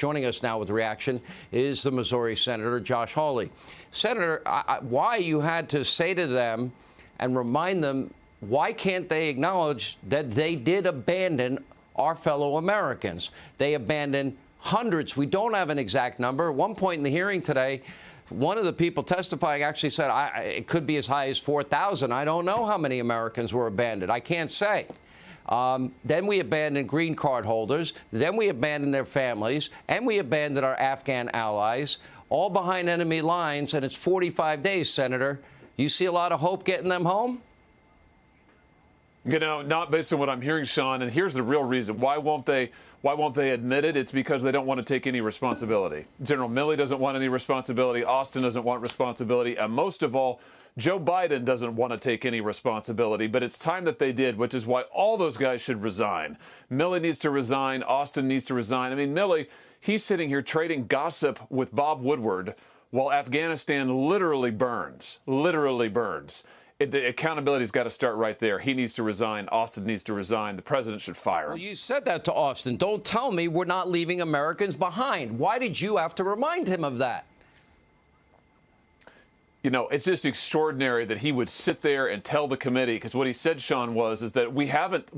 Joining us now with reaction is the Missouri Senator Josh Hawley. Senator, why you had to say to them and remind them, why can't they acknowledge that they did abandon our fellow Americans? They abandoned hundreds. We don't have an exact number. At one point in the hearing today, one of the people testifying actually said it could be as high as 4,000. I don't know how many Americans were abandoned. I can't say. Then we abandoned green card holders. Then we abandoned their families. And we abandoned our Afghan allies, all behind enemy lines. And it's 45 days, Senator. You see a lot of hope getting them home? You know, not based on what I'm hearing, Sean. And here's the real reason. Why won't they admit it? It's because they don't want to take any responsibility. General Milley doesn't want any responsibility. Austin doesn't want responsibility. And most of all, Joe Biden doesn't want to take any responsibility. But it's time that they did, which is why all those guys should resign. Milley needs to resign. Austin needs to resign. I mean, Milley, he's sitting here trading gossip with Bob Woodward while Afghanistan literally burns. Literally burns. The accountability's got to start right there. He needs to resign. Austin needs to resign. The president should fire him. Well, you said that to Austin. Don't tell me we're not leaving Americans behind. Why did you have to remind him of that? You know, it's just extraordinary that he would sit there and tell the committee, because what he said, Sean, is that we haven't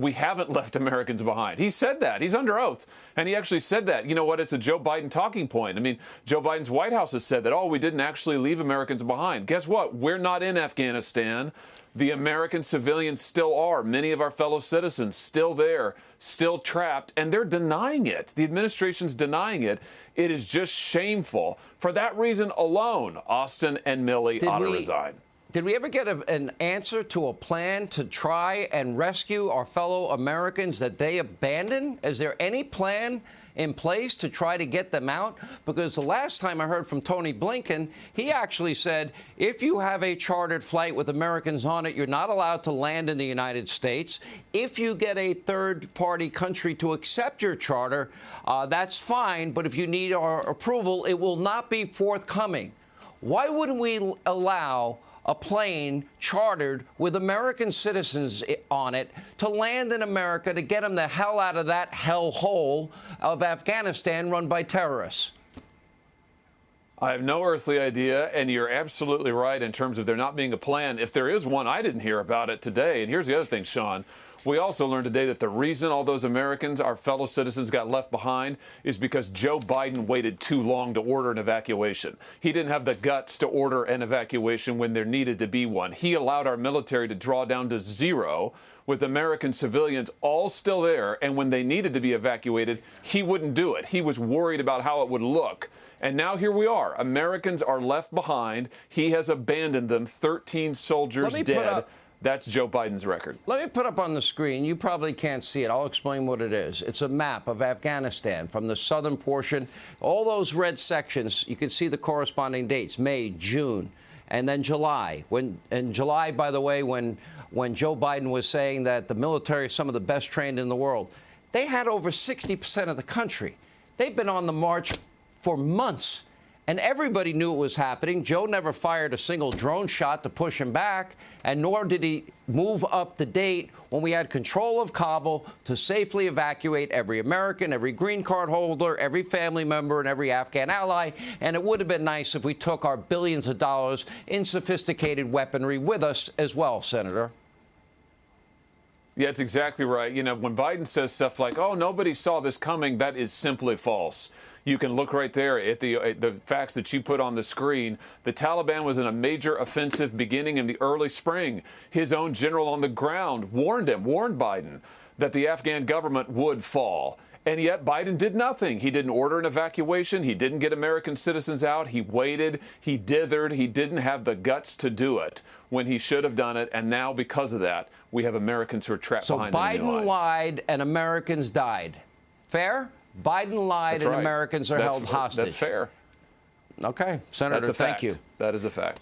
left Americans behind. He said that. He's under oath. And he actually said that. You know what? It's a Joe Biden talking point. I mean, Joe Biden's White House has said that, oh, we didn't actually leave Americans behind. Guess what? We're not in Afghanistan. The American civilians still are. Many of our fellow citizens still there, still trapped, and they're denying it. The administration's denying it. It is just shameful. For that reason alone, Austin and Milley ought to resign. Did we ever get an answer to a plan to try and rescue our fellow Americans that they abandoned? Is there any plan in place to try to get them out? Because the last time I heard from Tony Blinken, he actually said, if you have a chartered flight with Americans on it, you're not allowed to land in the United States. If you get a third-party country to accept your charter, that's fine. But if you need our approval, it will not be forthcoming. Why wouldn't we allow a plane chartered with American citizens on it to land in America to get them the hell out of that hellhole of Afghanistan run by terrorists? I have no earthly idea, and you're absolutely right in terms of there not being a plan. If there is one, I didn't hear about it today. And here's the other thing, Sean. We also learned today that the reason all those Americans, our fellow citizens, got left behind is because Joe Biden waited too long to order an evacuation. He didn't have the guts to order an evacuation when there needed to be one. He allowed our military to draw down to zero with American civilians all still there, and when they needed to be evacuated, he wouldn't do it. He was worried about how it would look. And now here we are. Americans are left behind. He has abandoned them. 13 soldiers dead. That's Joe Biden's record. Let me put up on the screen. You probably can't see it. I'll explain what it is. It's a map of Afghanistan from the southern portion. All those red sections, you can see the corresponding dates, May, June, and then July. In July, by the way, when Joe Biden was saying that the military is some of the best trained in the world, they had over 60% of the country. They've been on the march for months. And everybody knew it was happening. Joe never fired a single drone shot to push him back, and nor did he move up the date when we had control of Kabul to safely evacuate every American, every green card holder, every family member, and every Afghan ally. And it would have been nice if we took our billions of dollars in sophisticated weaponry with us as well, Senator. Yeah, it's exactly right. You know, when Biden says stuff like, oh, nobody saw this coming, that is simply false. You can look right there at the facts that you put on the screen. The Taliban was in a major offensive beginning in the early spring. His own general on the ground warned Biden, that the Afghan government would fall. And yet Biden did nothing. He didn't order an evacuation. He didn't get American citizens out. He waited. He dithered. He didn't have the guts to do it when he should have done it. And now, because of that, we have Americans who are trapped behind enemy lines. So Biden lied and Americans died. Fair? Biden lied and Americans are held hostage. That's fair. Okay, Senator, thank you. That is a fact.